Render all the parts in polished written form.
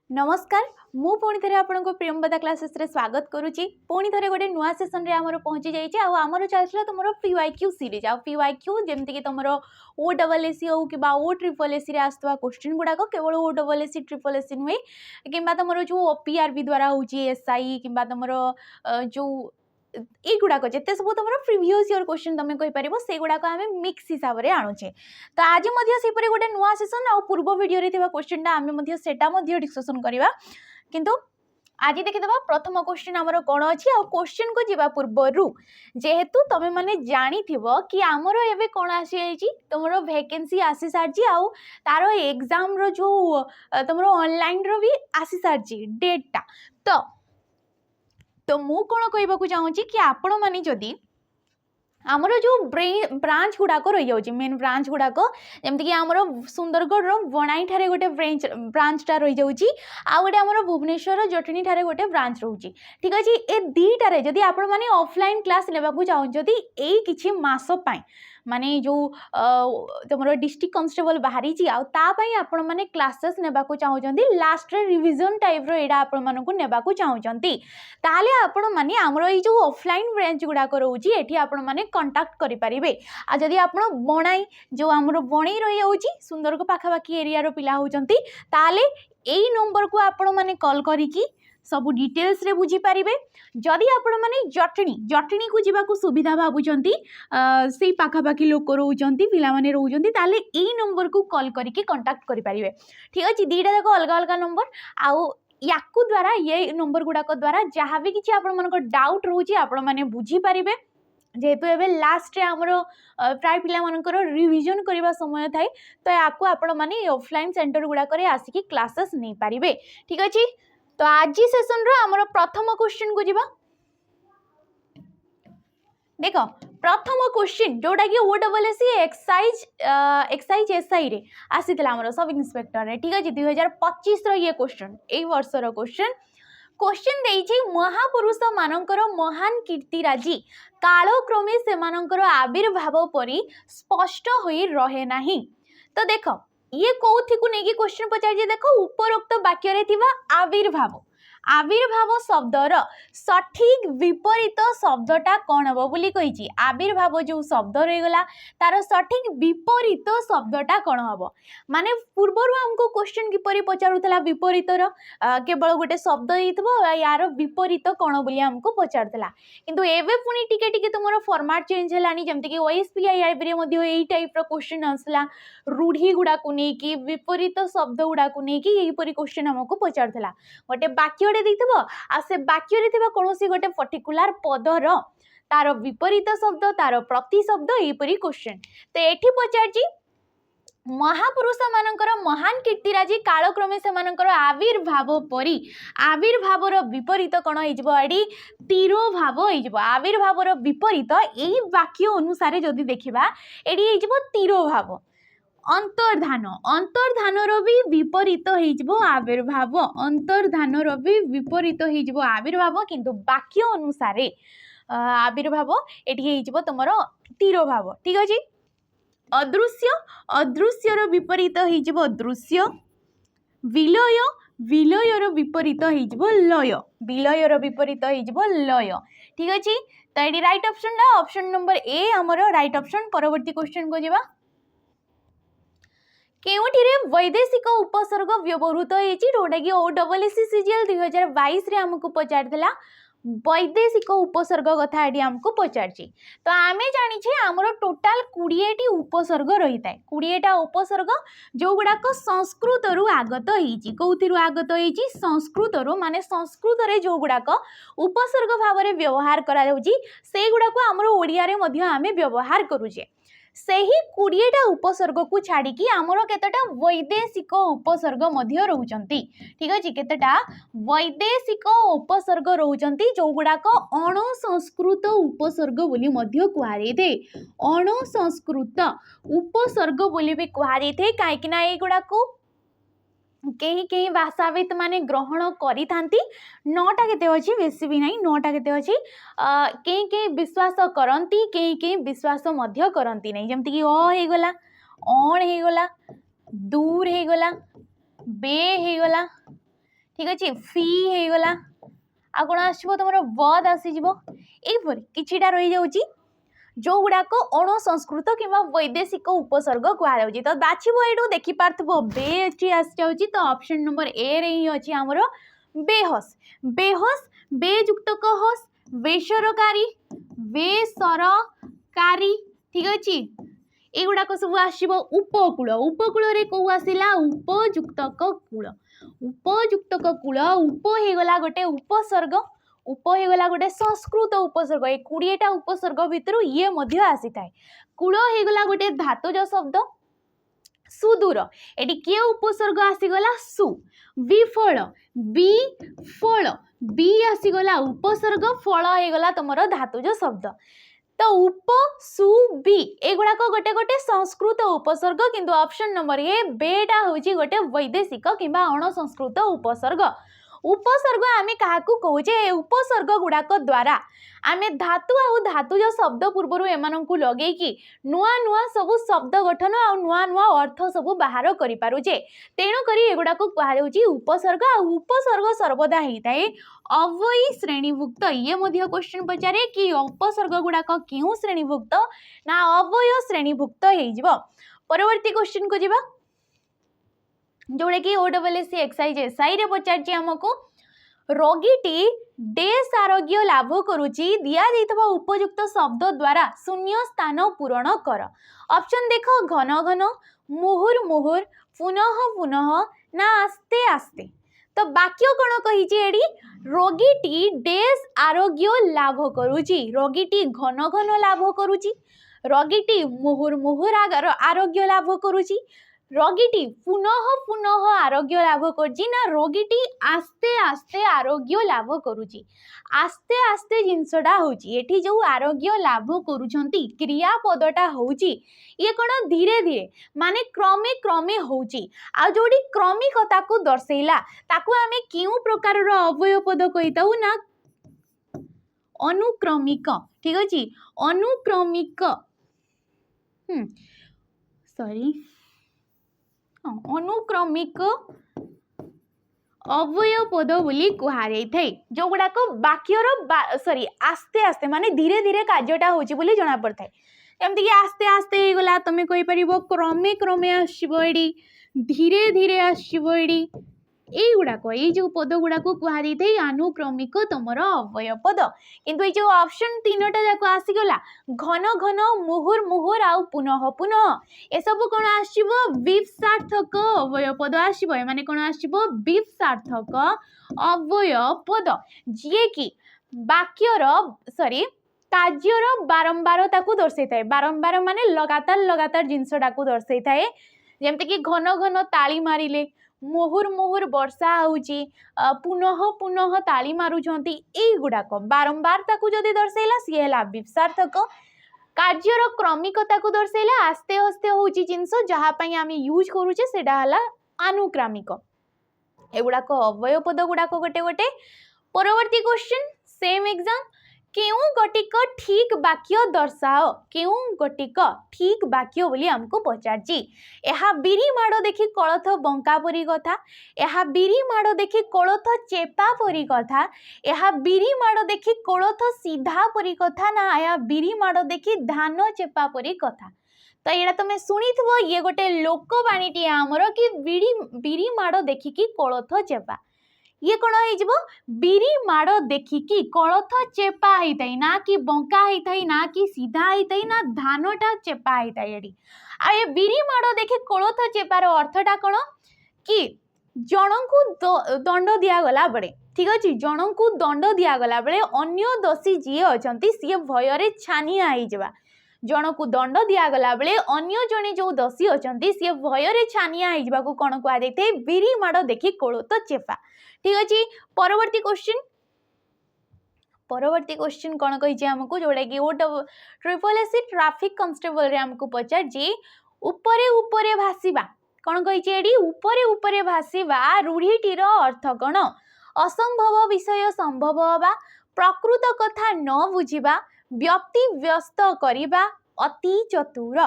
नमस्कार मु पुणी थे आपको प्रियंवदा क्लासेस रे स्वागत करुच्ची पुणी थे गोटे नुआ सेसन रे आमर पहुंची जाइए आमर चलता तुम पीवाईक्यू सीरीज आ पीवाईक्यू जमती कि तुम ओ डबल एसी हो कि ओ ट्रिपल एसी रे आसुवा क्वेश्चन गुड़ाक केवल ओ डबल एसी ट्रिपल एसी नुहे कि तुम जो पीआरबी द्वारा हो एसआई कि तुम जो युड़ाक जिते सब तुम प्रिवियस ईयर क्वेश्चन तुम कहीपर से गुड़ाक आम मिक्स हिसाब से आणुचे तो आज सेपरी गोटे नुआ सेसन आ पूर्व भिडियो क्वेश्चन आम से डिस्कसन करवा किंतु आज देखीदे प्रथम क्वेश्चन आमर कौन अच्छी आ क्वेश्चन को जीवा पूर्वर जेहेतु तुम मैंने जानी कि आमर एवं कौन आसी तुम वैकेंसी आसी सारी आउ तार एग्जाम रो जो तुम ऑनलाइन रो भी आसी सारी डेटा तो मु कौन कहवाक चाहूँगी कि आपण मैंने जदि आमर जो ब्रांच गुड़ाक रही जाऊँगी मेन ब्रांच गुड़ाक जमीक आमर सुंदरगढ़ बणाई ठारे गोटे ब्रांचटा रही जाऊँगी आ गए आमर भुवनेश्वर जटनी ठारे गोटे ब्रांच रोचे ठीक अच्छे ए दुईटारे जदि आपण मैंने ऑफलाइन क्लास लेवाक चाहूँगी यही किछि मास पाई माने जो तुम डिस्ट्रिक्ट कांस्टेबल बाहरी आपाई आपण मैंने क्लासेस नेबाकू चाहूँगी लास्ट रिविजन टाइप रो आपण मानकू नेबाकू चाहूँगी ताले आपण माने आमर ये जो ऑफलाइन ब्रांच गुड़ाक रोचे एठी आपण माने कांटेक्ट करि परिबे आ जदि आपण बणाई जो आमर बणई रही जाउची सुंदरगढ़ पाखापाखी एरिया रो पिला होचंती ताले एई नंबर को आपण माने कॉल करिकी सबू डिटेल्स रे बुझी पारिबे जदि आपण माने जटनी को जीवा को सुविधा भाबुचंती सेई पाखापाखी लोक रोचंती पिला माने रोचंती ताले एई नंबर को कॉल करिकी कांटेक्ट करि पारिबे ठीक अछि दीटा जाक अलग अलग नंबर आउ याकू द्वारा ये नंबर गुड़ाक द्वारा जहाँ भी किसी आपण मानक डाउट रोची आपण माने बुझी पारिबे जेहेतु एवं लास्ट आमर प्राय पिला मानकर रिविजन करने समय थाए तो आपको आपण माने ऑफलाइन सेंटर गुड़ाक आसिकी क्लासेस नहीं पारिबे ठीक अच्छे तो आज सेशन रो आमर प्रथम क्वेश्चन को जीवा देख प्रथम क्वेश्चन जोटा कि ओ डबल एसी एक्साइज एसआई रे आसीथिला हमरो सब इंस्पेक्टर रे ठीक अछि 2025 रो ये क्वेश्चन ए वर्ष रो क्वेश्चन देइछि महापुरुष मानकर महान कीर्तिराजी कालक्रमे सेमानकर आविर्भाव परी स्पष्ट होई रहे नाही तो देख ये कोथि को नेकी क्वेश्चन पचार देखो उपरोक्त वाक्य रे थिबा आविर्भाव शब्दर सठिक विपरीत शब्दटा कौन हम बोली कही आविर्भाव जो शब्द रहीगला तार सठिक विपरीत शब्दटा कौन हम माने पूर्वर हमको क्वेश्चन किपरि पचारुला विपरीतर केवल गोटे शब्द यार विपरीत कौन बोली हमको पचारुला किंतु एवे पुणी टिके टिके तुमर फॉर्मेट चेंज हेलानी जेमति कि ओएसपीआई आईबी रे मध्ये एई टाइप रो क्वेश्चन आसला रूढ़ी गुडा को नै कि विपरीत शब्द गुडा को नै कि एई परि क्वेश्चन हमको पचारुला गोटे वाक्य आ से वाक्य कौन गोटे पर्टिकुलर पदर तार विपरीत शब्द तार प्रति शब्द यहीपरी क्वेश्चन तो ये पचार महापुरुष मानकर महान कीर्तिराजी कालक्रमे से आविर्भाव परी आविर्भावर विपरीत कौन हो तिरोभाव हो आविर्भावर विपरीत यही वाक्य अनुसार जदि देखा ये तिरोभाव अंतर्धान भी विपरीत हो आविर्भाव अंतर्धान भी विपरीत हो आविर्भाव किंतु वाक्य अनुसार आविर्भाव ये तुम तिरोभाव ठीक अच्छे अदृश्यर विपरीत हो दृश्य विलय विलयर विपरीत हो लय विलयर विपरीत हो लय ठीक अच्छे तो ये right option option number A आमर राइट ऑप्शन परवर्ती क्वेश्चन को जीवा केउठिरे वैदेशिक उपसर्ग व्यवहृत होता कि ओ डबल एसी सीजीएल 2022 रे हमको पचारला वैदेशिक उपसर्ग कथा ये आमको पचार तो आम जानी आमर टोटाल 20टी उपसर्ग रही है 20टा उपसर्ग जो गुड़ाक संस्कृत आगत होती कौथि आगत होती संस्कृत माने संस्कृत रे जो गुड़ाक उपसर्ग भाव में व्यवहार करा से गुड़ाक आमर ओडिया रे मध्य आमे व्यवहार करुचे सही 20टा उपसर्ग को छाड़ी आमर केतटा वैदेशिक उपसर्ग रोचंती ठीक अच्छे केतटा वैदेशिक उपसर्ग रोचंती जो गुड़ाक अणसंस्कृत उपसर्ग बोली मध्य कुहारे अणसंस्कृत उपसर्ग बोली भी कुहारे कहीं ये गुड़ाक कहीं भाषाविद माने ग्रहण करी थांती 9टा केते अछि बेसी भी नहीं 9टा केते अछि कहीं विश्वास करती कहीं विश्वास मध्य करती नहीं जमती कि हे गला अण हे गला दूर हे गला बे हे गला ठीक अच्छे फी हो गला आ कौन आसो तुम बद आसीज यहीपरि किछिटा रही जाऊँगी जो गुड़ाक अण संस्कृत कि वैदेशिक उपसर्ग कहुच्छी तो बाछब ये देखिपार बे आसी तो ऑप्शन नंबर ए रे ही अच्छी आमर बेहस बेहस बेयुक्तक हस बेसरकारी बेसरकारी ठीक अच्छे एगुड़ाक सब आसो उपकूल उपकूल कौ आसला उपयुक्तक कूल उपयुक्तक कूल उप होगला गोटे उपसर्ग उप होगला गोटे संस्कृत उपसर्ग ये 20टा उपसर्ग भितर ये मध्य आसी थाए कूल होगला गोटे धातुज शब्द सुदूर एटी किए उपसर्ग आसीगला सु विफल बी फल बी आसीगला उपसर्ग फल होगला तुमर धातुज शब्द तो उप सु बी एगुड़ाक गोटे गोटे संस्कृत उपसर्ग किंतु ऑप्शन नंबर ए बेटा हूँ गोटे वैदेशिक कि अण संस्कृत उपसर्ग उपसर्ग आम क्या कहे उपसर्ग गुड़ाक द्वारा आम धातु आउ धातुज शब्द पूर्वर एम लगे नुआ नुआ सब शब्द गठन आ नुआ नुआ अर्थ सब बाहर करें तेणुक एगुड़ाक कहुच्छी उपसर्ग आ उपसर्ग सर्वदा होता है अवयी श्रेणीभुक्त ये क्वेश्चन पचारे कि उपसर्ग गुड़ाक क्यों श्रेणीभुक्त ना अवय श्रेणीभुक्त हो परवर्ती क्वेश्चन को जीवा जोड़ा कि ओडब्ल्यूएससी एक्सरसाइज एसआई पचार आमको रोगीटी डेस आरोग्य लाभ करुच्ची दिया उपयुक्त शब्द द्वारा शून्य स्थान पूरण कर ऑप्शन देख घन घन मुहुर मुहुर पुनः पुनः ना आस्ते आस्ते तो वाक्य कौन कही रोगीटी डेस आरोग्य लाभ करुच्ची रोगीटी घन घन लाभ करुच्ची रोगीटी मुहुर मुहुर आरोग्य लाभ करुच्ची रोगीटी पुनः पुनः आरोग्य लाभ करुच्ची ना रोगीटी आस्ते आस्ते आरोग्य लाभ करुच्ची आस्ते आस्ते जिनसटा होची एठी जो आरोग्य लाभ करुछंती क्रियापदटा होची ये कौन धीरे धीरे माने क्रमे क्रमे होची आ जोड़ी क्रमिकता को दर्शेला ताकू आमे क्यों प्रकार अवयव पद कहिताऊ ना अनुक्रमिक ठीक अछि अनुक्रमिक सॉरी अनुक्रमिक अवयव पद बोली कहुई जो गुड़ाक वाक्यर सॉरी आस्ते आस्ते माने धीरे धीरे कार्यटा होची बोली जना पड़ता है जमती कि आस्ते आस्ते हो गला तुम कहि परिबो क्रमे क्रमे आसीबो एडी धीरे धीरे आसीबो एडी एई गुड़ाक ये जो पद गुड़ाक कहुई थे अनुक्रमिक तुमर अवयव पद किंतु ये जो ऑप्शन तीनटा जाक आसीगला घन घन मुहुर मुहुर आउ पुनः पुनः ए सब कौन आसीबो विपसार्थक अवयव पद आसीबो माने कौन आसीबो विपसार्थक अवयव पद जे कि वाक्यर सॉरी कार्यर बारंबार ताकू दर्शै थाए बारंबार माने लगातार जिनसटा को दर्शै थाए जेमते कि घन घन ताली मारिले मुहुर मुहुर वर्षा होची पुनः पुनः ताली मारुछंती एई गुड़ाक बारंबार ताकू जदि दर्शैला सी हैला विपसार्थक कार्यर क्रमिकता को दर्शैला आस्ते आस्ते होची जिनस जहा पई आमे यूज करूचे सेडा हला अनुक्रमिक एगुड़ाक अवयव पद गुड़ाक गोटे गोटे परवर्ती क्वेश्चन सेम एग्जाम केउ गटिक ठीक वाक्य दर्शाओ केउ गटिक ठीक वाक्य बोली हमको पचारची एहा बिरी माड़ देखि कलथ बंका परी कथा एहा बिरी माड़ देखि कलथ चेपा परी कथा एहा बिरी माड़ देखि कलथ सीधा परी कथा ना एहा बिरी माड़ देखि धान चेपा परी कथा तो ये तुम शुणी ये गोटे लोकवाणी आमर कि बिरी माड़ देखिकी कलथ चेपा ये कौन हो बिरी माड़ देखिकी कलथ चेपा होता है ना कि बंका होता है ना कि सीधा होता है ना धानटा चेपा होता है ये आ ये बिरी माड़ देखि कलथ चेपार अर्थटा कौन कि जनकू दंड दिगला बेले ठीक अच्छे जनकू दंड दिगला बेले अन्य दोषी जी अच्छा सी भय छानिया हो जनकू दंड दिगला बेले अन्य जने जो दोषी अच्छा सी भय छानिया हो कौन कहुए बिरी माड़ देखि कलथ चेपा ठीक अच्छे परवर्ती क्वेश्चन कौन कही आमको जोड़ा कि वो ट्रिपल एससी ट्रैफिक कांस्टेबल रे हमको पचार जे उपरे उपरे भासीबा कौन कही उपरे उपरे भासीबा रूढ़ीटीर अर्थ कौन असंभव विषय संभव हवा प्रकृत कथा न बुझिबा व्यक्ति व्यस्त करिबा अति चतुर।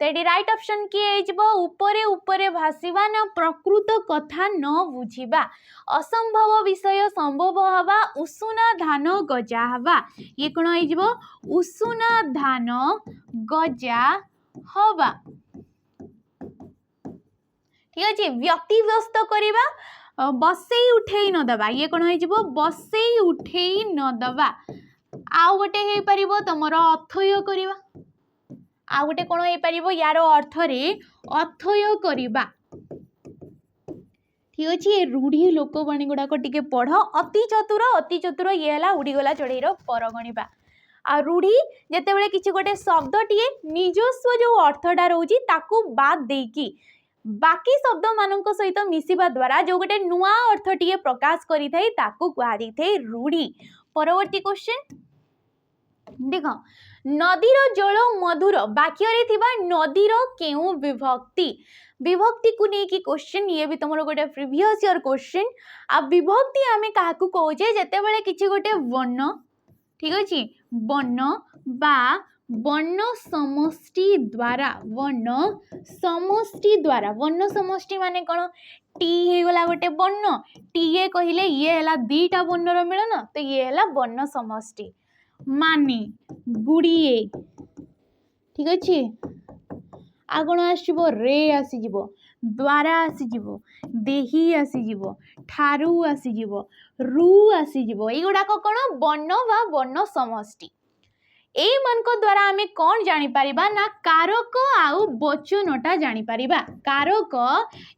तो ये राइट ऑप्शन किए उपरे उपरे भाषिबा ना प्रकृत कथा न बुझिबा, असंभव विषय संभव हवा, उषुना धान गजा हवा। ये कौन हो उषुना धान गजा हवा। ठीक अच्छे व्यतिव्यस्त करवा बसई उठेई न दबा, ये कौन हो बसई उठेई न दबा। आउ गोटे हो पार तुम अर्थय करवा, आउ गोटे कौन हो पार यार अर्थ रे अर्थय करवा। ठीक अच्छे रूढ़ी लोकवाणी गुड़ाक टिके पढ़। अति चतुर ये है उड़ीगला चढ़ई पर गणिबा। आ रूढ़ी जिते किसी गोटे शब्द टीए निजस्व जो अर्थटा रोची ताकू बाद देकी बाकी शब्द मान सहित मिसिबा द्वारा जो गोटे नुआ अर्थ टीए प्रकाश करि थाई ताकू कुहाई थाई रूढ़ी। परवर्ती क्वेश्चन देख, नदीर जल मधुर वाक्य रे थिबा नदीर केउ विभक्ति, विभक्ति को लेकिन क्वेश्चन ये भी तुम गोटे प्रीवियस ईयर क्वेश्चन। आ विभक्ति आमे काहाकू कहूचे जेतेबेले किछि गोटे वर्ण, ठीक अछि वर्ण बा वर्ण समष्टि द्वारा, वर्ण समष्टि द्वारा, वर्ण समष्टि माने कौन टी हे गला गोटे वर्ण, टीए कहले ये हैला दीटा वर्णर मिलन, तो ये हैला वर्ण समष्टि माने गुड़िए। ठीक अच्छे आ कौन आसो रे आसीजिवो, द्वारा आसीजिवो, देही आसीजिवो, ठारू आसीजिवो, रु आसीजिवो। एगुड़ाक कौन वर्ण बा वर्ण समष्टि। एई मन को द्वारा आमे कौन जानी परिबा ना कारक आउ वचनटा जानी परिबा। कारक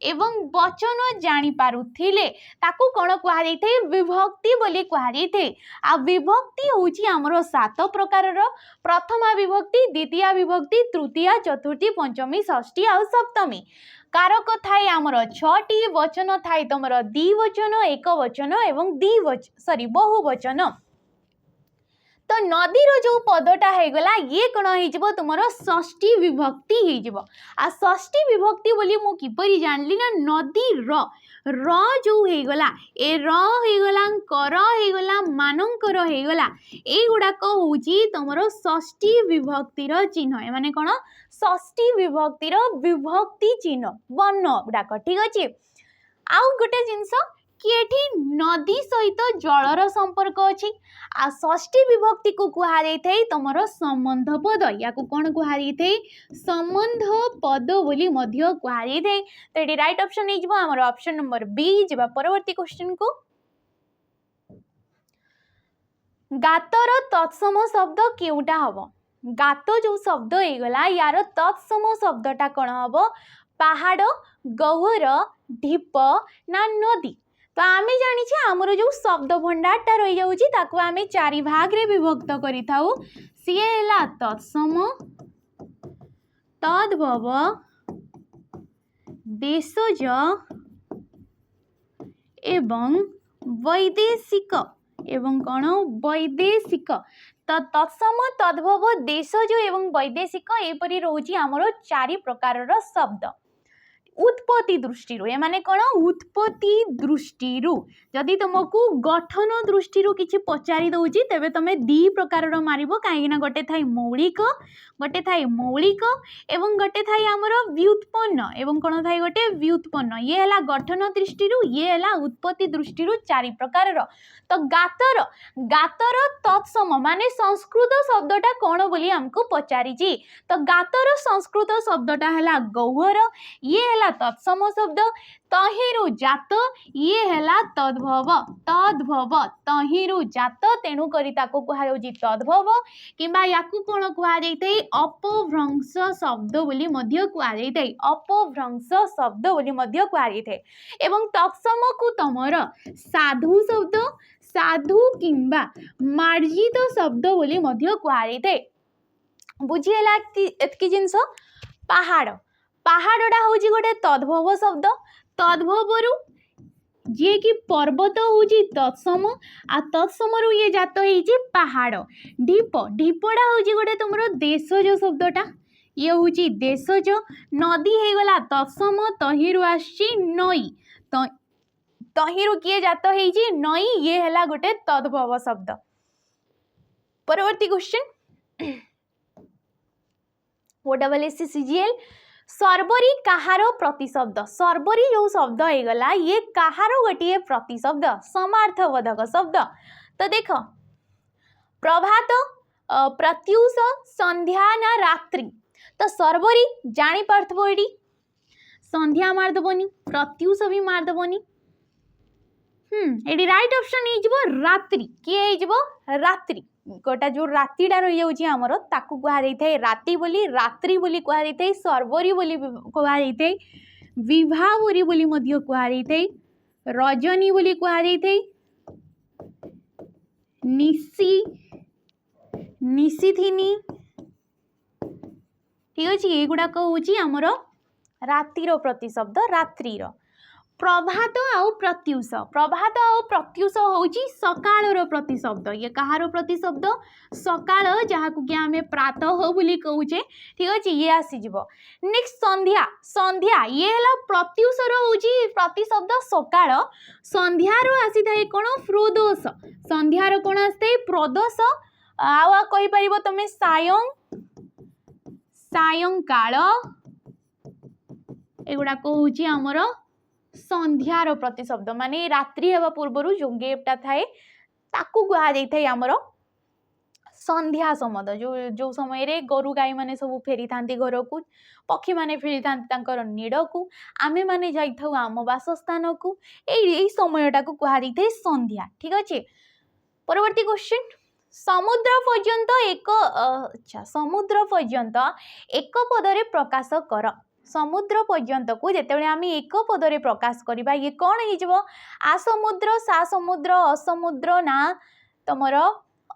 एवं वचन जानी पारुथिले ताकू कौन कुहा जाइथे विभक्ति बोली कुहा जाइथे। आ विभक्ति होची हमरो 7 प्रकारर, प्रथमा विभक्ति, द्वितीय विभक्ति, तृतीया, चतुर्थी, पंचमी, षष्ठी आ सप्तमी। कारक थाए आमर 6टी, वचन थाए तुमर द्विवचन, एक वचन एवं बहुवचन। तो नदीर जो पदटा होगला ये कौन हो तुम षष्ठी विभक्ति हो। आ षष्ठी विभक्ति बोली मु किपरि जानली ना नदी र जो होगला ए रगला कर होगला मानकर होगला ए गुड़ाक हूँ तुम षष्ठी विभक्तिर चिन्ह। ए माने कौन षष्ठी विभक्तिर विभक्ति चिन्ह वर्ण गुड़ाक। ठीक अच्छे आउ गोटे जिनस कि एठी नदी सहित जलर संपर्क अछि। आ षष्ठी विभक्ति को कुहा जाइथै तमरो संबंध पद, या को कोन कुहा जाइथै संबंध पद बोली मध्य कुहा जाइथै। तो एटी राइट ऑप्शन नै जिवो हमर ऑप्शन नंबर बी। जिबा परवर्ती क्वेश्चन को, गातर तत्सम शब्द केउटा हबो। गात जो शब्द होगला यार तत्सम शब्दटा कोन हबो पहाड़, गह्वर, ढीप ना नदी। तो आमे जानी छे हमरो जो शब्द भंडारटा रही जाउची ताको आमे 4 भाग रे विभक्त करि थाउ। सिए हैला तत्सम, तद्भव, देशज एवं वैदेशिक एवं कौन वैदेशिक। तो तत्सम, तद्भव, देशज एवं वैदेशिक एपरि रोची हमरो 4 प्रकारर शब्द। उत्पत्ति दृष्टि ए माने कौन उत्पत्ति दृष्टि जदि तुमको गठन दृष्टि किसी पचारि दउची तेबे तमे 2 प्रकारर मारिबो काहे ना गोटे थाई मौलिक, गोटे थाई मौलिक एवं गोटे थाई हमर व्युत्पन्न एवं कौन थाई गोटे व्युत्पन्न। ये हैला गठन दृष्टि ये हैला उत्पत्ति दृष्टि 4 प्रकारर। तो गातर, गातर तत्सम माने संस्कृत शब्दटा कौन बोली हमको पचारि। तो गातर संस्कृत शब्दटा हैला गह्वर, ये हैला तत्सम शब्द। तहिरु जात ये हैला तद्भव, तद्भव तहिरु जात तेणु करी ताको कुहा जाउची तद्भव किंबा याकू कोन कुहा जाइतै अपभ्रंश शब्द बोली मध्य कुहा जाइतै, अपभ्रंश शब्द बोली मध्य कुहा जाइतै। एवं तत्सम को तमर साधु शब्द, साधु किंबा मार्जित शब्द बोली मध्य कुहा जाइतै। बुझिएला एतकी जिंस। पहाड़, पहाड़टा हूँ गोटे तद्भव शब्द, तद्भवरु जे कि पर्वत हूँ तत्सम, आ तत्समरु ये जात हो पहाड़। ढीप, ढीपटा हूँ गोटे तुम देशज शब्दटा, ये हूँ देशज। नदी होगला तत्सम, तहिरु आसी नई, तहिरु किए जात हो नई, ये हैला गोटे तद्भव शब्द। परवर्ती क्वेश्चन, OSSCGL सर्वरी कहार प्रतिशब्द सर्वरी जो शब्द हो गला ये कहार गोटे प्रतिशब्द समार्थबोधक शब्द तो देख प्रभात प्रत्यूष संध्या ना रात्रि तो सर्वरी जानी पार्थबो एडी संध्या मारदबनी प्रत्यूष भी मारदबनी एडी राइट ऑप्शन हे जिवो रात्रि किए हे जिवो रात्रि गोटा जो रातिटा रही जाउची हमर ताकू कुहा जाइथाय राति बोली रात्रि बोली कुहा जाइथाय सर्वरी बोली कुहा जाइथाय विभावरी बोली मध्य कुहा जाइथाय रजनी बोली कुहा जाइथाय निशी निशीथिनी ठीक अछि एगुडा को होची हमर रातिर प्रतिशब्द रात्रिर प्रभात आउ प्रत्यूष होची सकाळर प्रतिशब्द ये कहार प्रतिशब्द सकाळ जहाकू कि आमे प्रातः बोली कहूचे ठीक अछि ये आसी जिवो नेक्स्ट संध्या संध्या ये हला प्रत्यूषर होची प्रतिशब्द सकाळ संध्यार आसी थाए कोन प्रदोष संध्यार कोन आस्ते प्रदोष आवा कहि परिबो तमे सायंकाळ एगुडा को होची हमर संध्यार प्रतिशब्द माने रात्रि हेबा पूर्वरु जो गेपटा थाए ताकू गुहा जाई थाए हमर संध्या समद जो समय रे गोरु गाई माने सब फेरी थांती घर को पक्षी माने फेरी थांती तांकर नीड को आमे माने जाई थाउ आम वासस्थान को एई समयटा को गुहा जाई थाए संध्या ठीक अछि परवर्ती क्वेश्चन समुद्र पर्यंत एक पदरे प्रकाश कर समुद्र पर्यंत को जेतेबेले आमे एक पदरे प्रकाश करिबा ये कोन हे जिवो आ समुद्र सा समुद्र असमुद्र ना तमर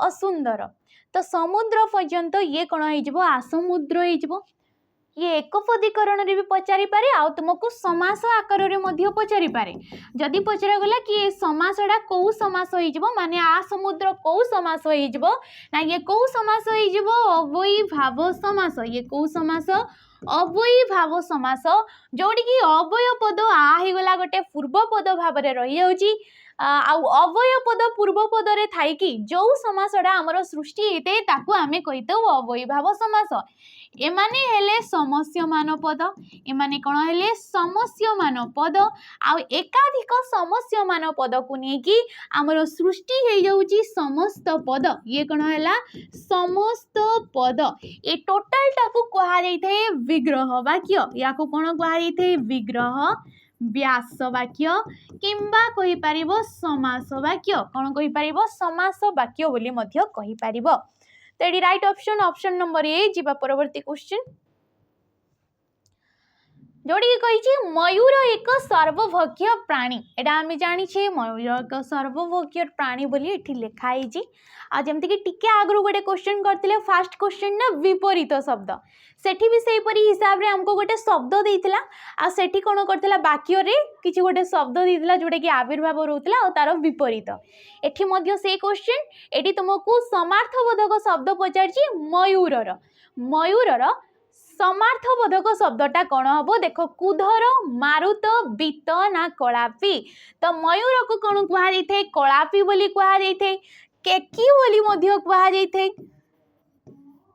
असुंदर तो समुद्र पर्यंत ये कोन हे जिवो आ समुद्र हे जिवो ये एक पदीकरण रे भी पचारि पारे आ तुमको समास आकार रे मध्य पचारि पारे जदि पचरा गला कि ये समासडा को समास होई जिवो माने आ समुद्र को समास होई जिवो ना ये को समास होई जिवो अवयी भाव समास ये को समास अवयी भाव समास जोड़ी कि अवय पद आ हे गला गोटे पूर्व पद भाव रे रही जाउची अवय पद पूर्व पद रे थाई कि जो समासडा हमर सृष्टि हेते ताकू आमे कहितो अवयी भाव समास एमाने हेले समस्यमान पद एमाने कोन हेले समस्यमान पद आ एकाधिक समस्यमान पद को नै कि हमर सृष्टि हे जाउची समस्त पद ये कोन हैला समस्त पद ए टोटल टाकू कहा जाई थे विग्रह वाक्य याको कोन कहा जाई थे विग्रह व्यास वाक्य किंबा कहि परिबो समास वाक्य कोन कहि परिबो समास वाक्य बोली मध्य कहि परिबो तो ये right option option number A जीवा परवर्ती क्वेश्चन जोड़ी कही मयूर एक सर्वभोग्य प्राणी एटा आमे जानी छे मयूर एक सर्वभोग्य प्राणी बोली एठी लिखाई जी आ जेमति कि टिके आगरु गोटे क्वेश्चन करथिले फास्ट क्वेश्चन ना विपरीत शब्द सेठी भी सेही परी हिसाब रे हमको गोटे शब्द देइतिला आ सेठी कोन करथिला वाक्य रे किछि गोटे शब्द देइतिला जोटे कि आविर्भाव रहउतिला आ तार विपरीत एठी मध्य से क्वेश्चन एठी तुमको समार्थबोधक शब्द पचारची मयूरर समार्थबोधक शब्दटा कौन हम देख कुधर मारुत बीत ना कलापी तो मयूर को कौन कह जाए कलापी बोली कह जाए केकी बोली मध्य कह जाए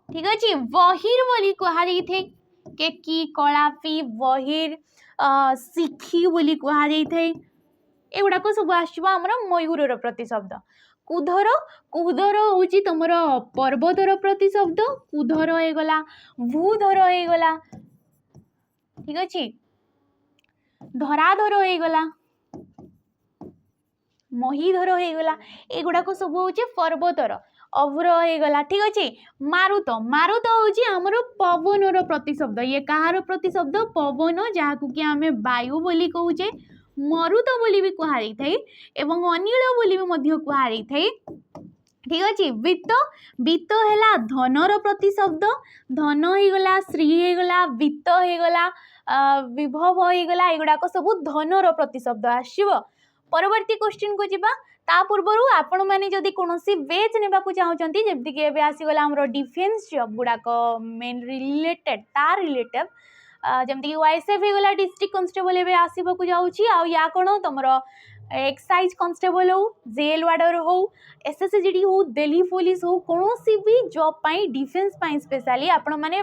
ठीक अच्छे बहिर बोली कह जाए केकी कलापी बहिर शिखी बोली कह जाए एगुड़ाक सब आमर मयूर प्रतिशब्द कुधर कुधर हूँ तुम पर्वतर प्रतिशब्द कुधर हो गला भूधर हो गला ठीक अच्छे धराधर हो गला महीधर हो गला एगुड़ाक सब हूँ पर्वतर अभ्र हो गला ठीक अच्छे मारुत मारुत हूँ आमर पवनर प्रतिशब्द ये कहार प्रतिशब्द पवन जहाँ कि आम वायु बोली कहूचे मरुत बोली भी कह जाए एवं अनिल बोली भी मध्य कह जाए ठीक अच्छे वित्त वित्त है धनर प्रतिशब्द धन हो गला श्री हो गला वित्त हो गला विभव हो गला एगुड़ाक सब धनर प्रतिशब्द आसव परवर्ती क्वेश्चन को जीवा ता पूर्व आपण मैंने जदि कौन बेच ने चाहते जमीक एवं आसीगला आम डिफेन्स जॉब गुड़ाक मेन रिलेटेड तार रिलेटेड जमीक वाईएसएफ हो गला डिस्ट्रिक्ट कांस्टेबल एवं आसवाक जाऊँगी आ या कौन तुम एक्साइज कॉन्स्टेबल हो, जेल वार्डर हो, एसएसजीडी हो, दिल्ली पुलिस हो, कौन भी जॉब पाई डिफेंस पाई स्पेशली आपण माने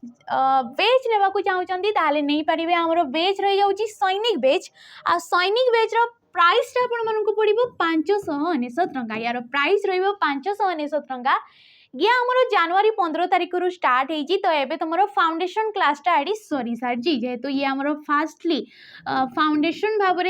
बेच नेबा को चाहउचंती ताले नहीं पारिबे। हमरो बेच रही जाउची सैनिक बेच आ सैनिक बेच रो प्राइस टा आपण मन को पड़िबो 599 टंका। यार प्राइस रहइबो 599 टंका। ये आमर जनवरी 15 तारिख रु स्टार्ट होती तो ये तुम फाउंडेशन क्लासटा ये सरी सारी जेहेतु ये आमर फास्टली फाउंडेशन भाव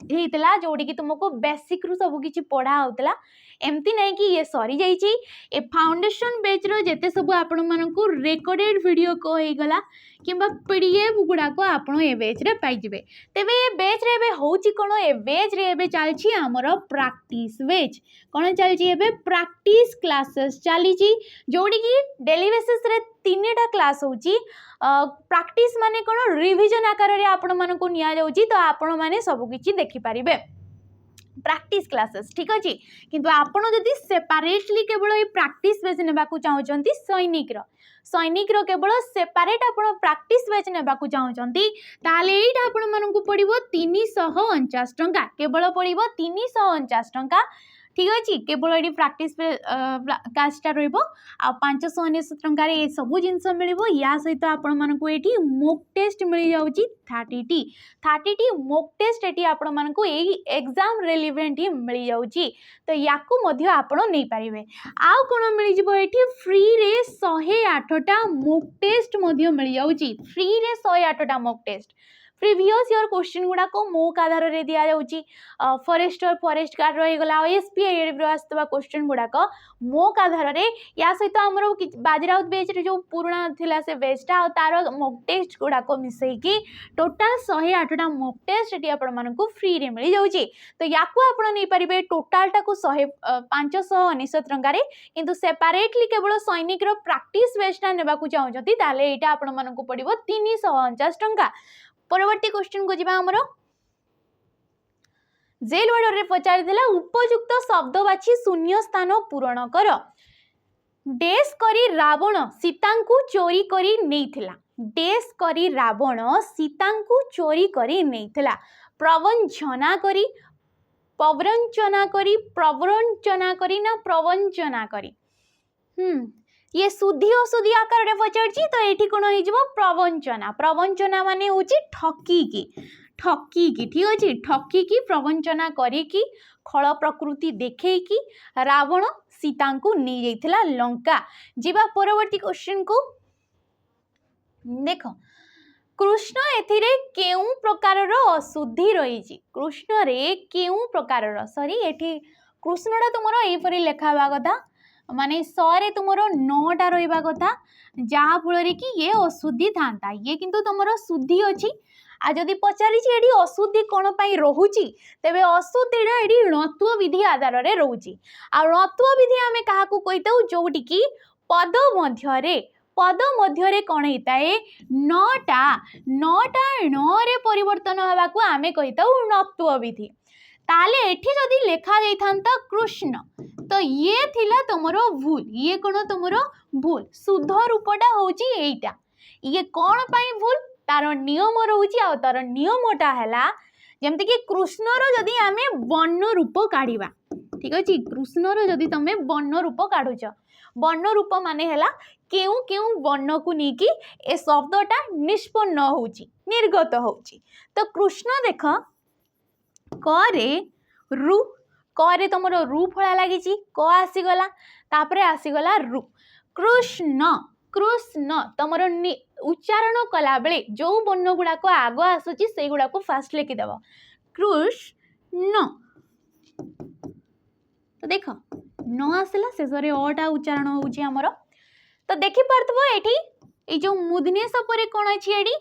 होता जोड़ी कि तुमको बेसिक रु सब किसी पढ़ा होता एमती नहीं कि ये सरी जाइए फाउंडेशन बेच रेते सब आपण मानक रेकर्डेड वीडियो को होगला कि पीडीएफ गुड़ाक आप बेच रे पाइबे। तेबे ए बेच रे होची कोन ए बेच रे एबे चलछि हमर प्रैक्टिस बेच कोन चलछि एबे प्रैक्टिस क्लासेस चली जोड़ी कि डेली बेसिस रे तीनटा क्लास होची। प्रैक्टिस माने कोन रिवीजन आकार रे आपण मानक निया जाउची तो आपण माने सब किछि देखि परिबे प्रैक्टिस क्लासेस ठीक अच्छे। किंतु आपण जदि सेपरेटली केवल ये प्रैक्टिस बेच नेबाकू चाहूचंती सैनिक रो केवल सेपरेट आपण प्रैक्टिस बेच नेबाकू चाहूचंती ताले एटा आपण मानकू पड़िबो 349 टंका केवल पड़िबो 349 टंका ठीक अच्छे। केवल ये प्रैक्टिस काजटा रहिबो आ 599 टंका रे सब जिनस मिलिबो। या सहित आपण मानकू एठी मॉक टेस्ट मिल जाउची 30टी मॉक टेस्ट एठी आपण मानकू एही एग्जाम रिलेवेंट ही मिल जाउची तो याकू मध्य आपण नै पारिबे। आ कोन मिल जिवो एठी फ्री रे 108टा मॉक टेस्ट मध्य मिल जाउची फ्री रे 108टा mock test previous year question गुड़ा को मॉक आधार रे दिया जाउची। फॉरेस्टर फॉरेस्ट गार्ड रहीगला एसपीआई रे आसतबा क्वेश्चन गुड़ाक मॉक आधार रे या सहित हमर बाजीराउत बेच रे जो पुराना थिला से बेचटा आ तार मॉक टेस्ट गुड़ाक मिसई की टोटल 108टा मॉक टेस्ट एटी आपण मानकू फ्री रे मिल जाउची तो याकू आपण नै परिबे टोटल टा को 599 टंका रे किंतु सेपरेटली केवल सैनिक रो प्रैक्टिस बेचटा नेबाकू चाहउछती ताले एटा आपण मानकू पड़िबो 349 टंका। परवर्ती क्वेश्चन को जीवा हमरो जेल वार्डर रे पचारि देला उपयुक्त शब्द बाछि शून्य स्थान पूरण कर। डेस करी रावण सीतांकु चोरी करी नैथिला डेस करी रावण सीतांकु चोरी करी नैथिला प्रवंचना करी पवरंचना करी प्रवरंचना करी ना प्रवंचना करी ये शुद्धि अशुद्धि आकार रे पचारछि तो एठी कोन होई जबो प्रवंचना माने होछि ठकी की ठीक अछि ठकी की प्रवंचना करी की खळ प्रकृति देखै की रावण सीता को नै जाइथिला लंका। जीवा परवर्ती क्वेश्चन को देखो कृष्ण एथिरे केउ प्रकार रो अशुद्धि रही कृष्ण रे केउ प्रकार रो सॉरी एठी कृष्णटा तुमरो एई परी लेखाबा कथा माने सरे तुमरो 9टा रहिबा कथा जहा फल कि ये अशुद्धि था ये किंतु तुमरो शुद्धि अछि। आ जदि पचारि एडी अशुद्धि कोन पई रहुची तेबे अशुद्धिटा एडी णत्व विधि आधार रे रहुची। आ णत्व विधि आमे काहा को कहिताउ जोटी कि पद मध्यरे कोन हेताए 9टा ण रे परिवर्तन हवा को आमे कहिताउ णत्व विधि। ताले एठी जदि लेखा जाई थांता कृष्ण तो ये थिला तुमरो भूल ये कोन तुमरो भूल शुद्ध रूपटा होची एटा ये कोन पई भूल तार नियम रहउची आ तार नियमटा हैला जेमति कि कृष्ण रो जदि आमे वर्ण रूप काढिबा ठीक अछि कृष्ण रो जदि तमे वर्ण रूप काढुछ वर्ण रूप माने हैला केउ केउ वर्ण को नेकी ए शब्दटा निष्पन्न होउची निर्गत होउची। तो कृष्ण देख करे रु करे तुमरो रु फला लगी क आसीगला तापरे आसीगला रु कृष्ण तुमरो उच्चारण कला बेले जो वर्ण गुड़ा को आग आसुची से गुड़ा को फास्ट लिखि देबो कृष्ण। तो देख न आसला शेषरे अटा उच्चारण होउची हमरो। तो देखि पारतबो एठी ए जो मुदनेश परे कोन अछि एडी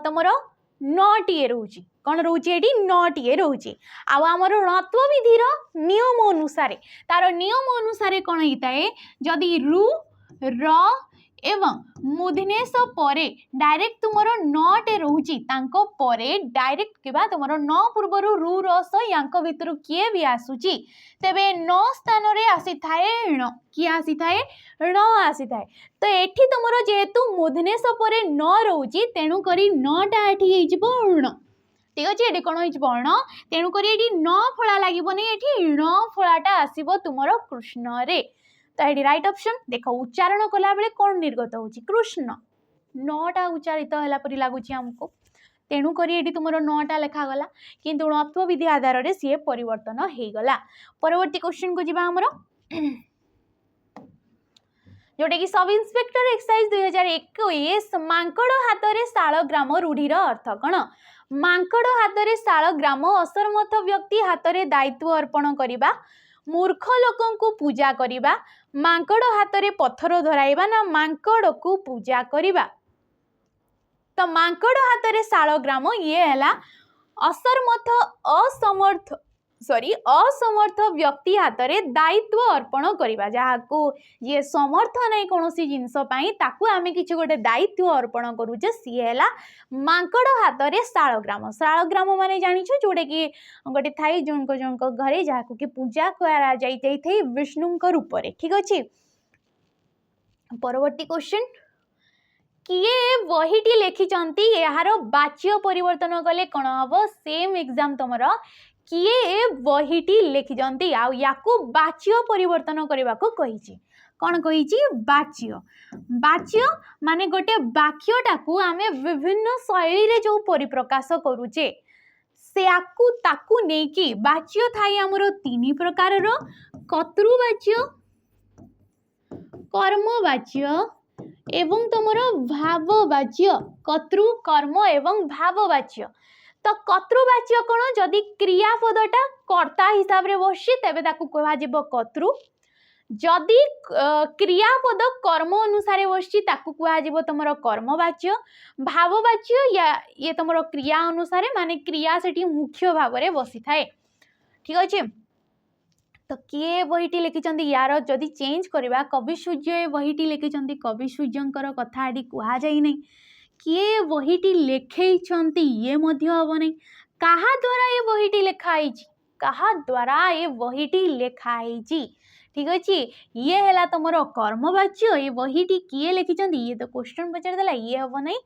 तुमरो नटिए रहउची कौन रोचे एडी नटिए रोचे आउ आमर णत्व विधिर नियम अनुसार तार नियम अनुसार कौन होता है जदि रु र एवं मूर्धनेश परे डायरेक्ट तुमरो नटे रोची तांको परे डायरेक्ट किबा तुमरो न पूर्वरु रु रस यांक भितरु किए भी आसुची तेबे न स्थान रे आसी थाए ण कि आसी थाए ण आसी थाए। तो एठी तुमरो जेहेतु मूर्धनेश परे न रोची तेनु करी नटा एठी हे जिवो ण ठीक अच्छे ये कौन हो वर्ण तेणुक ये न फला लगे ये न फलाटा आसब तुमर कृष्ण रे तो ये राइट ऑप्शन देख उच्चारण कला बेले कौन निर्गत हो कृष्ण नटा उच्चारित है परी लगुच आमको तेणुक ये तुम नटा लेखागला किंतु णत्व विधि आधार में सी परिवर्तन हो गला। परवर्ती क्वेश्चन को जीवा हमर जोटा कि सब इन्स्पेक्टर एक्साइज 2021 मांकड़ हाथ में शालग्राम रूढ़ीर अर्थ कौन मांकड़ हाथ में शालग्राम असमर्थ व्यक्ति हाथ में दायित्व अर्पण करने मूर्ख लोक को पूजा करने मांकड़ हाथ में पत्थर धराइबा ना मांकड़ को पूजा करने तो मांकड़ हाथ में शालग्राम ये है असमर्थ व्यक्ति हाथ में दायित्व अर्पण करवा जहाँ ये समर्थ नहीं कौन जिनस आम कि गोटे दायित्व अर्पण करुचे सी है मांकड़ हाथ में शालग्राम शालग्राम माने जानिछु जोटा कि गोटे थाई जनक घरे जहाँ कि पूजा कर विष्णु रूप में ठीक अच्छे। परवर्ती क्वेश्चन किए बहीटी लिखिंट यार बाच्य परिवर्तन कले कौन हम सेम एग्जाम तुम किए बहीटी लिखिंट या बाच्य परिवर्तन करने को कही कौन कही बाच्य बाच्य माने गोटे वाक्यटा को आमे विभिन्न शैली रे जो परिप्रकाश करुचे से ताकू नेकी बाच्य थाई आमर तीन प्रकार कर्तृवाच्य कर्मवाच्य एवं तुमर भाववाच्य कर्तृ कर्म एवं भाववाच्य तो कर्तृवाच्य कौन जदि क्रियापदटा कर्ता हिसाब रे बसी तेबे ताकू कह कर्तृ जदि क्रियापद कर्म अनुसार बसी ताकू कह तुमर कर्मवाच्य भाववाच्य या ये तुमर क्रिया अनुसार माने क्रिया सेठी मुख्य भाव में बसी थाए ठीक अच्छे। तो किए बहीटी लिखिंट यार जदि चेंज करवा कवि सूर्य बहीटी लिखिंट कवि सूर्यंकर कथा ये कह जाए किए बहीटी लिखिंट ये हम नहीं कहा द्वारा ये बहीटी लिखाई कहा द्वारा ये बहीटी लिखाई ठीक अच्छे ये है तुम कर्मवाच्य ये बहीटी किए लिखिंट ये तो क्वेश्चन पचारदेला ये हम नहीं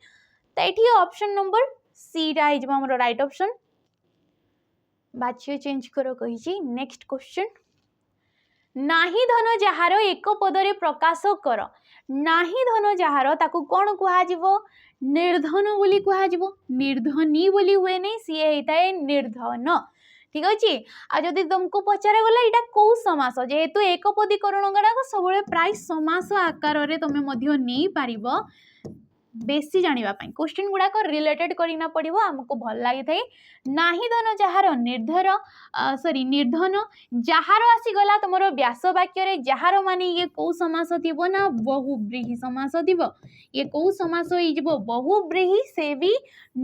तो ये ऑप्शन नंबर सी आमर राइट ऑप्शन बाच्य चेंज कर कही। नेक्स्ट क्वेश्चन नाही धन जार एक पदरे प्रकाश कर नाही धन जार ताकू कौन कह निर्धन बोली कह निर्धनी बोली हुए नहीं सी होता है निर्धन ठीक अच्छे। आ जदि तुमको पचार गला यहाँ कौ समास जेहेतु एक पदीकरण गुड़ाक सब प्राय समास आकार में तुम नहीं पार बेसी जानापी क्वेश्चन गुड़ाक रिलेटेड करना पड़ो आमको भल लगी था नाही धन जार निर्धर निर्धन जार आसीगला तुम व्यास वाक्य जार माने ये कौ समास थी ना बहुब्रीही समास थी ये कौ समास हो बहुब्रीही से भी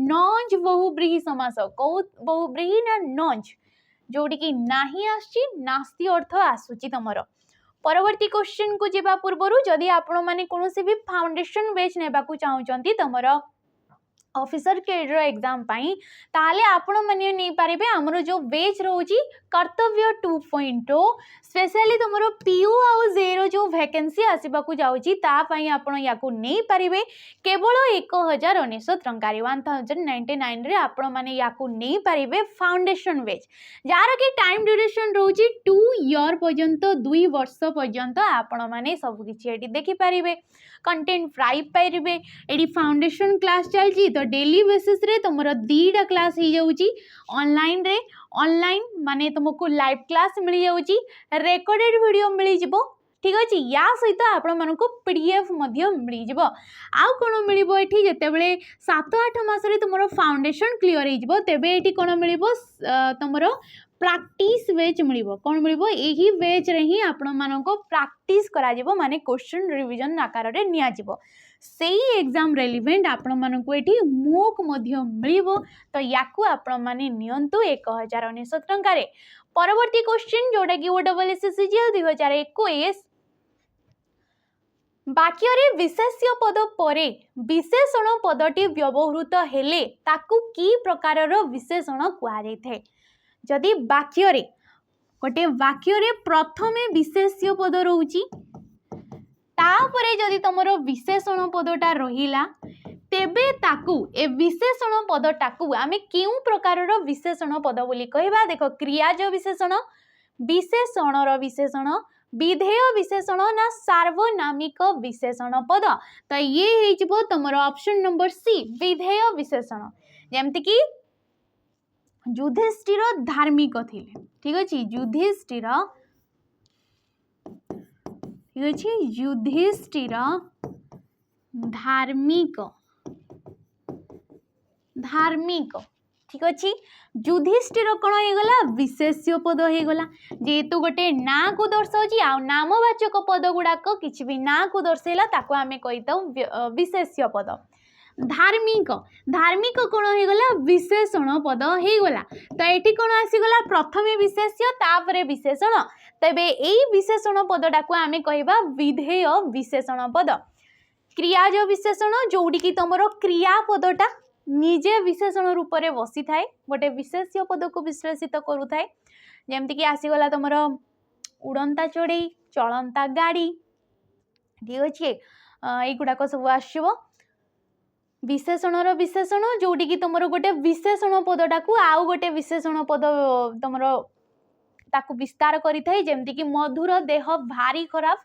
नंज बहुब्रीही समास कौ बहुब्रीही ना नंज जोटी कि नाही आसी नास्ती अर्थ आसूची तुमर। परवर्ती क्वेश्चन को जीवा पूर्व जदि आपण माने कोनोसी भी फाउंडेशन बैच नेबाकू चाहूचंती तमरो ऑफिसर कैडर एग्जाम पाई ताले आपण माने नहीं पारिबे हमरो जो बैच रहउची कर्तव्य 2.0 स्पेशली तुमरो पीयू आउ जेरो जो वैकेंसी आसीबाकू जाउची ता पाई आपण याकू नहीं पारिबे केवल 1019 टंका 1099 रे आपण माने याकू नहीं पारिबे फाउंडेशन बैच जार कि टाइम ड्यूरेशन रहउची 2 ईयर पर्यंत 2 वर्ष पर्यंत आपण माने सब किछि एटी देखि पारिबे कंटेंट फ्राई पारिबे एटी फाउंडेशन क्लास चलची तो डेली बेसिस रे तुमरो 2टा क्लास हो जाउची ऑनलाइन रे ऑनलाइन माने तुमको लाइव क्लास मिल जाउची रेकॉर्डेड वीडियो मिल जिवो ठीक अच्छे या सहित आपण मानक पीडीएफ मिल जिवो आउ कोन मिलिबो एठी जेतेबेले 7-8 मास रे तुमरो फाउंडेशन क्लियर हो जिवो तेबे एठी कोन मिलिबो तुमरो प्रैक्टिस बैच मिलिबो कौन मिलिबो एही बैच रे ही आपण मानको प्रैक्टिस करा जिवो माने क्वेश्चन रिवीजन आकार रे निया जिवो सेही एग्जाम रेलिवेंट आपण मानको एठी मोक मध्य मिलिबो तो याकू आपण माने नियंतु 1019 टंका रे। परवर्ती क्वेश्चन जोटा कि ओडब्ल्यूएससीजीएल 2021 वाक्य रे विशेष्य पद परे विशेषण पदटी व्यवहृत हेले ताकू की प्रकार विशेषण कहा जाय जदि वाक्य रे गोटे वाक्य रे प्रथमे विशेष्य पद रहउची तापरे जदि तुमरो विशेषण पदटा रहिला तेबे ताकू ए विशेषण पदटाकू आमे केउ प्रकारर विशेषण पद बोली कहबा। देखो क्रियाज विशेषण, विशेषणर विशेषण, विधेय विशेषण ना सार्वनामिक विशेषण पद। तो ये हेजिबो तमरो ऑप्शन नंबर सी विधेय विशेषण। जेमति कि युधिष्ठिर धार्मिक थिले, ठीक अछि युधिष्ठिर, ठीक अछि युधिष्ठिर धार्मिक, धार्मिक, ठीक अच्छी। युधिष्ठिर कौन हो गला विशेष्य पद हो गला, जेहेतु गोटे ना को दर्शाउची आ नामवाचक पद गुड़ाक किछि भी ना को दर्शेला ताको आमे कहिताउ विशेष्य पद। धार्मिक, धार्मिक कौन हो गला विशेषण पद हो गला। तो एठी कौन आसीगला प्रथमे विशेष्य तापरे विशेषण, तबे एई विशेषण पदटाको आमे कहबा विधेय विशेषण पद। क्रियाज विशेषण जोड़ी की तमरो क्रिया पदटा निजे विशेषण रूप में बसी थाए, गोटे विशेष्य पद को विश्लेषित करू थाए। जेमति कि आसीगला तमर उड़ंता चढ़ई, चलंता गाड़ी, ठीक अच्छे युड़ाक सब आसो विशेषणर विशेषण जोड़ी की तुम गोटे विशेषण पदटा को आउ गोटे विशेषण पद तुम ताकू विस्तार करि थाए। जेमति कि मधुर देह भारी खराब,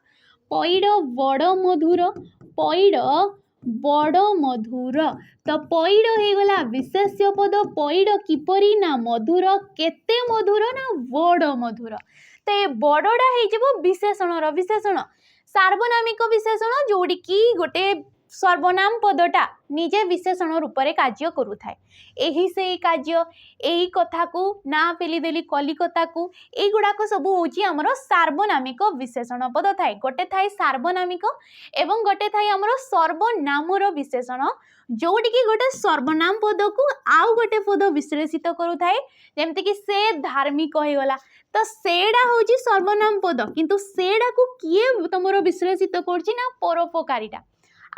पैड़ बड़ मधुर, पैड़ बड़ मधुर। तो पैड़ हो गला विशेष्य पद, पैड़ किपरि ना मधुर, केते मधुर ना बड़ मधुर। तो ये बड़टा हो विशेषणर विशेषण। सार्वनामिक विशेषण जोड़ी की गोटे सर्वनाम पदटा निजे विशेषण रूप में कार्य करू थाए। एही से कार्य एही कथा को ना पेली देली कलिकता को एगुड़ाक सब होची हमर सार्वनामिक विशेषण पद थाए। गोटे थाए सार्वनामिक एवं गोटे थाए हमर सर्वनामर विशेषण जोड़ी की गोटे सर्वनाम पद को आउ गोटे पद विश्लेषित करू थाए। जेमति कि से धार्मिक हो गला, तो सेडा होची सर्वनाम पद, किंतु सेडा को किए तुमरो विश्लेषित करछि ना परोपकारीटा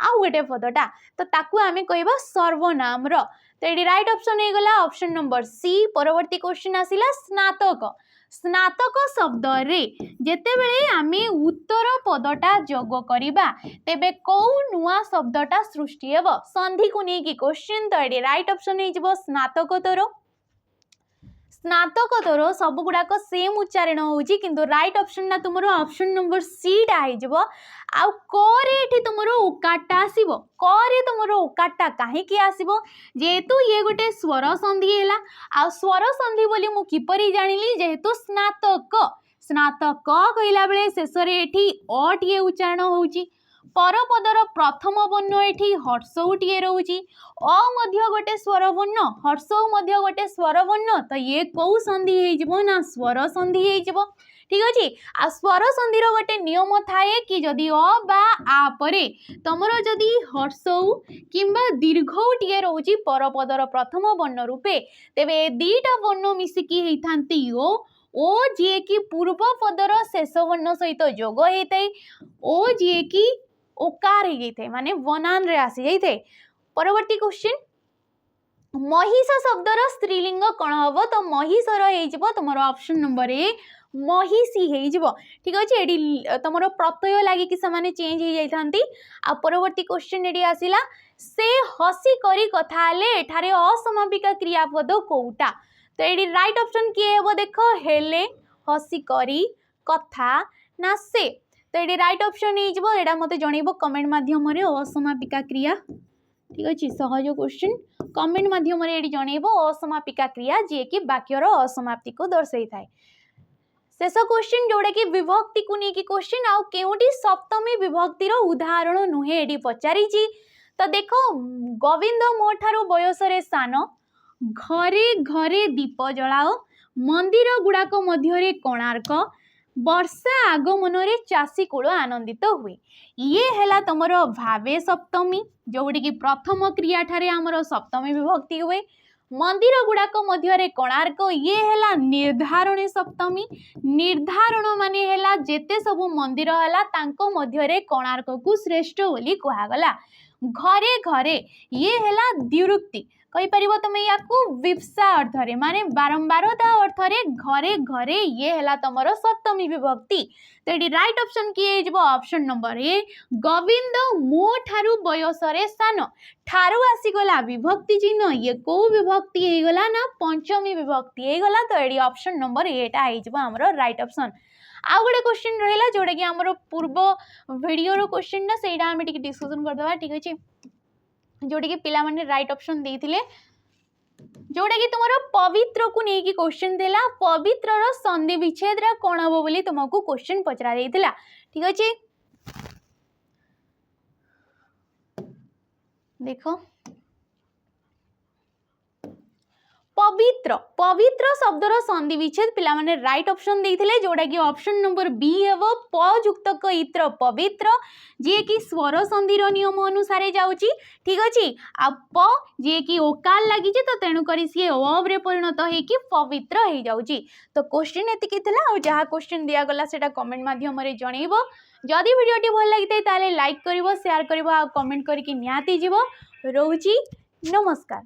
आउ गोटे पदटा, तो ताकू आमे कहबा सर्वनाम रो। तो ये राइट ऑप्शन हो गला ऑप्शन नंबर सी। परवर्ती क्वेश्चन आसिला स्नातक। स्नातक शब्द रे जेतेबेले आमे उत्तर पदटा जोग करिबा तेबे को नुआ शब्दटा सृष्टि हेबो संधि को नेकी क्वेश्चन। तो ये राइट ऑप्शन हे जिवो स्नातकोत्तर। स्नातकोत्तर सब गुड़ाक सेम उच्चारण होउची, किंतु राइट ऑप्शन ना तुमरो ऑप्शन नंबर सी टा हे जिवो। आउ करे एठी तुमरो उकाटा आसीबो, करे तुमरो उकाटा काहे कि आसीबो जेहेतु ये गोटे स्वर संधि हैला। आ स्वर संधि बोली मु किपरि जानिली जेहेतु स्नातक, स्नातक कहला बेले शेष रे एठी अ टिए उच्चारण होउची, परपदर प्रथम वर्ण एठी हर्षौ टिए रहउची, अ मध्य गोटे स्वर वर्ण, हर्षौ मध्य गोटे स्वर वर्ण। तो ये कौ संधि हे जिवो ना स्वर संधि हे जिवो, ठीक अछि। आ स्वर संधि रो गोटे नियम थाए कि जदि अ बा आ परे तमरो जदि हर्षौ किंबा दीर्घौ टिए रहउची परपदर प्रथम वर्ण रूपे, तेबे दीटा वर्ण मिसिकी हेइथांती ओ जे कि पूर्व पदर शेष वर्ण सहित जोग हेइतै, ओ जे कि ओकार हे जाइथे माने वनान रे आसी जाइथे। परवर्ती क्वेश्चन महिष शब्दर स्त्रीलिंग कौन हम, तो महिषर हो तुम ऑप्शन नंबर ए महिषी हो, ठीक अच्छे। ये तुम प्रत्यय लगे कि से चेंज हो जाती। आ परवर्ती क्वेश्चन ये आसला से हसी करी कथा एठारे असमापिका क्रियापद कोउटा। तो ये राइट ऑप्शन किए हे देख हेले हसी करी कथा ना से। तो ये राइट ऑप्शन हो मत जनइब कमेंट माध्यम असमापिका क्रिया, ठीक अच्छे। सहज क्वेश्चन कमेंट माध्यम जनइब असमापिका क्रिया जी कि वाक्यर असमाप्ति को दर्शाई थाए। शेष क्वेश्चन जोड़ा कि विभक्ति को लेकिन क्वेश्चन आउ केउटी सप्तमी विभक्तिर उदाहरण नुहे एडी पचारी। तो देखो गोविंद मो ठारू बयस रे सान, घरे घरे दीप जलाओ, मंदिर गुड़ाक मध्य कोणार्क, वर्षा आगमन रे चाषी कूल आनंदित हुए। ये हैला तुमर भावे सप्तमी जोड़ी की प्रथम क्रिया ठारे आमर सप्तमी विभक्ति हुए। मंदिर गुड़ाक मध्य कोणार्क ये हैला निर्धारण सप्तमी। निर्धारण माने हैला जेते सब मंदिर हैला तांको मध्य कोणार्क को श्रेष्ठ बोली कहागला। घरे घरे ये हैला द्विरुक्ति कहीपर तुम या विप्सा अर्थरे माने बारंबारता अर्थरे घरे घरे ये है तुम सप्तमी विभक्ति। तो ये राइट ऑप्शन किए ऑप्शन नंबर ए गोविंद मो ठारू बयसरे सान ठारू आसीगला विभक्ति चिन्ह ये कौ विभक्ति होगला ना पंचमी विभक्ति होगला। तो ये ऑप्शन नंबर एटा आमर राइट ऑप्शन। आउ गोटे क्वेश्चन रहा जोटा कि आमर पूर्व वीडियो क्वेश्चन ना से आम डिस्कसन करदे ठीक अच्छे जोटा कि पिला माने राइट ऑप्शन देथिले जोटा कि तुम पवित्र को लेकिन क्वेश्चन देला पवित्र संधि विच्छेद कौन हम बोली तुमको क्वेश्चन पचरा देथिला ठीक अच्छे। देखो पवित्र पवित्र शब्दर संधि विच्छेद पिला माने राइट ऑप्शन देथिले जोटा कि ऑप्शन नंबर बी हेबो पयुक्तक इत्र पवित्र जे कि स्वर संधिर नियम अनुसार जाउची ठीक अछि। आ प जे कि ओकाल लागि जे तो तेनु करी सी अब रे परिणत हे कि पवित्र हे जाउची। तो क्वेश्चन एति कि थिला और जहा क्वेश्चन दिया गला सेटा कमेंट माध्यम रे जणैबो। जदि वीडियो टी भल लागिते ताले लाइक करिवो शेयर करिवो आ कमेंट करिकि नियाती जिवो। रहउची नमस्कार।